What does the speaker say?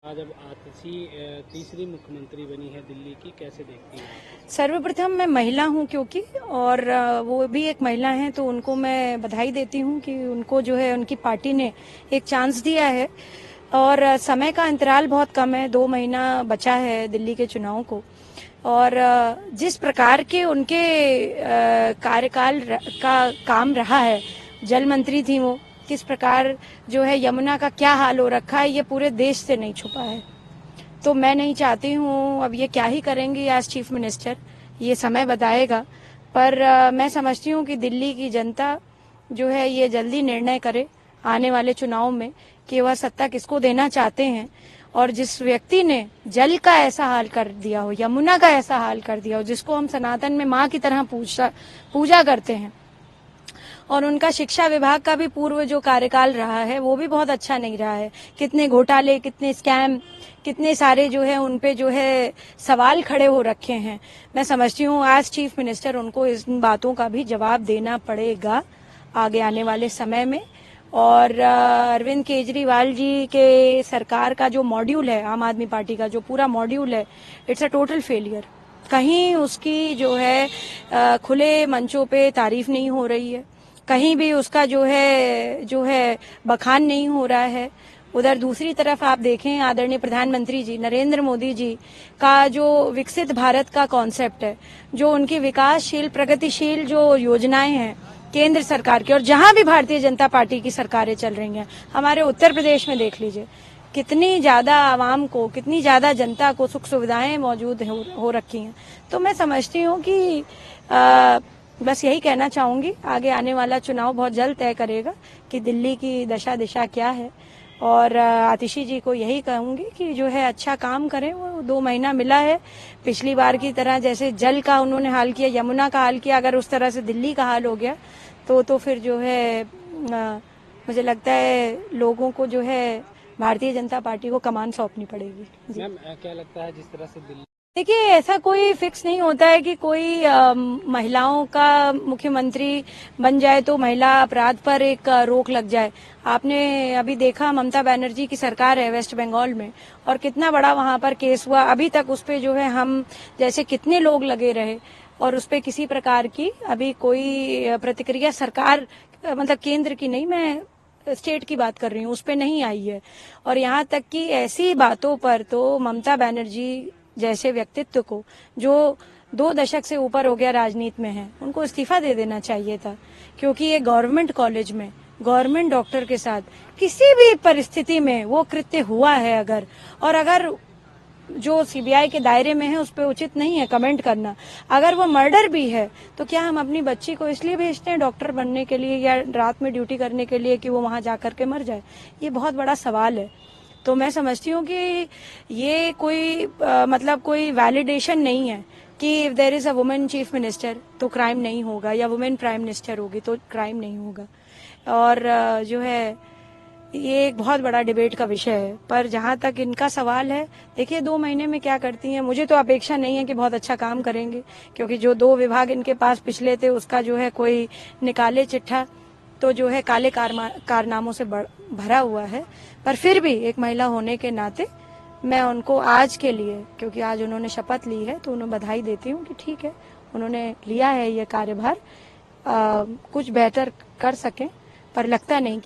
आज अब आतिशी तीसरी मुख्यमंत्री बनी है दिल्ली की, कैसे देखती हैं? सर्वप्रथम मैं महिला हूं क्योंकि और वो भी एक महिला हैं, तो उनको मैं बधाई देती हूं कि उनको जो है उनकी पार्टी ने एक चांस दिया है। और समय का अंतराल बहुत कम है, 2 महीना बचा है दिल्ली के चुनाव को। और जिस प्रकार के उनके कार्यकाल का काम रहा है, जल मंत्री थी वो, किस प्रकार जो है यमुना का क्या हाल हो रखा है, ये पूरे देश से नहीं छुपा है। तो मैं नहीं चाहती हूँ अब ये क्या ही करेंगी एज चीफ मिनिस्टर, ये समय बताएगा। पर मैं समझती हूँ कि दिल्ली की जनता जो है ये जल्दी निर्णय करे आने वाले चुनाव में कि वह सत्ता किसको देना चाहते हैं। और जिस व्यक्ति ने जल का ऐसा हाल कर दिया हो, यमुना का ऐसा हाल कर दिया हो, जिसको हम सनातन में माँ की तरह पूजा करते हैं, और उनका शिक्षा विभाग का भी पूर्व जो कार्यकाल रहा है वो भी बहुत अच्छा नहीं रहा है। कितने घोटाले, कितने स्कैम, कितने सारे जो है उन पे जो है सवाल खड़े हो रखे हैं। मैं समझती हूँ आज चीफ मिनिस्टर उनको इन बातों का भी जवाब देना पड़ेगा आगे आने वाले समय में। और अरविंद केजरीवाल जी के सरकार का जो मॉड्यूल है, आम आदमी पार्टी का जो पूरा मॉड्यूल है, इट्स अ टोटल फेलियर। कहीं उसकी जो है खुले मंचों पे तारीफ नहीं हो रही है, कहीं भी उसका जो है बखान नहीं हो रहा है। उधर दूसरी तरफ आप देखें, आदरणीय प्रधानमंत्री जी नरेंद्र मोदी जी का जो विकसित भारत का कॉन्सेप्ट है, जो उनकी विकासशील प्रगतिशील जो योजनाएं हैं केंद्र सरकार की, और जहां भी भारतीय जनता पार्टी की सरकारें चल रही हैं, हमारे उत्तर प्रदेश में देख लीजिए कितनी ज्यादा आवाम को, कितनी ज्यादा जनता को सुख सुविधाएं मौजूद हो रखी हैं। तो मैं समझती हूँ कि बस यही कहना चाहूंगी, आगे आने वाला चुनाव बहुत जल्द तय करेगा कि दिल्ली की दशा दिशा क्या है। और आतिशी जी को यही कहूंगी कि जो है अच्छा काम करें। वो 2 महीना मिला है, पिछली बार की तरह जैसे जल का उन्होंने हाल किया, यमुना का हाल किया, अगर उस तरह से दिल्ली का हाल हो गया तो फिर जो है मुझे लगता है लोगों को जो है भारतीय जनता पार्टी को कमान सौंपनी पड़ेगी। मैम, क्या लगता है जिस तरह से दिल्ली, देखिए ऐसा कोई फिक्स नहीं होता है कि कोई महिलाओं का मुख्यमंत्री बन जाए तो महिला अपराध पर एक रोक लग जाए। आपने अभी देखा ममता बनर्जी की सरकार है वेस्ट बंगाल में, और कितना बड़ा वहां पर केस हुआ। अभी तक उस पे जो है हम जैसे कितने लोग लगे रहे, और उस पे किसी प्रकार की अभी कोई प्रतिक्रिया सरकार मतलब केंद्र की नहीं, मैं स्टेट की बात कर रही हूँ, उस पे नहीं आई है। और यहाँ तक कि ऐसी बातों पर तो ममता बनर्जी जैसे व्यक्तित्व को, जो 2 दशक से ऊपर हो गया राजनीति में है, उनको इस्तीफा दे देना चाहिए था। क्योंकि ये गवर्नमेंट कॉलेज में गवर्नमेंट डॉक्टर के साथ किसी भी परिस्थिति में वो कृत्य हुआ है अगर जो सीबीआई के दायरे में है उस पर उचित नहीं है कमेंट करना। अगर वो मर्डर भी है तो क्या हम अपनी बच्ची को इसलिए भेजते हैं डॉक्टर बनने के लिए या रात में ड्यूटी करने के लिए कि वो वहां जाकर के मर जाए? ये बहुत बड़ा सवाल है। तो मैं समझती हूँ कि ये कोई मतलब कोई वैलिडेशन नहीं है कि if there is a women chief minister तो क्राइम नहीं होगा, या वुमेन प्राइम मिनिस्टर होगी तो क्राइम नहीं होगा। और जो है ये एक बहुत बड़ा डिबेट का विषय है। पर जहां तक इनका सवाल है, देखिए 2 महीने में क्या करती हैं। मुझे तो अपेक्षा नहीं है कि बहुत अच्छा काम करेंगे, क्योंकि जो 2 विभाग इनके पास पिछले थे उसका जो है कोई निकाले चिट्ठा तो जो है काले कारनामों से भरा हुआ है। पर फिर भी एक महिला होने के नाते मैं उनको आज के लिए, क्योंकि आज उन्होंने शपथ ली है, तो उन्हें बधाई देती हूँ कि ठीक है उन्होंने लिया है ये कार्यभार, कुछ बेहतर कर सकें। पर लगता नहीं कि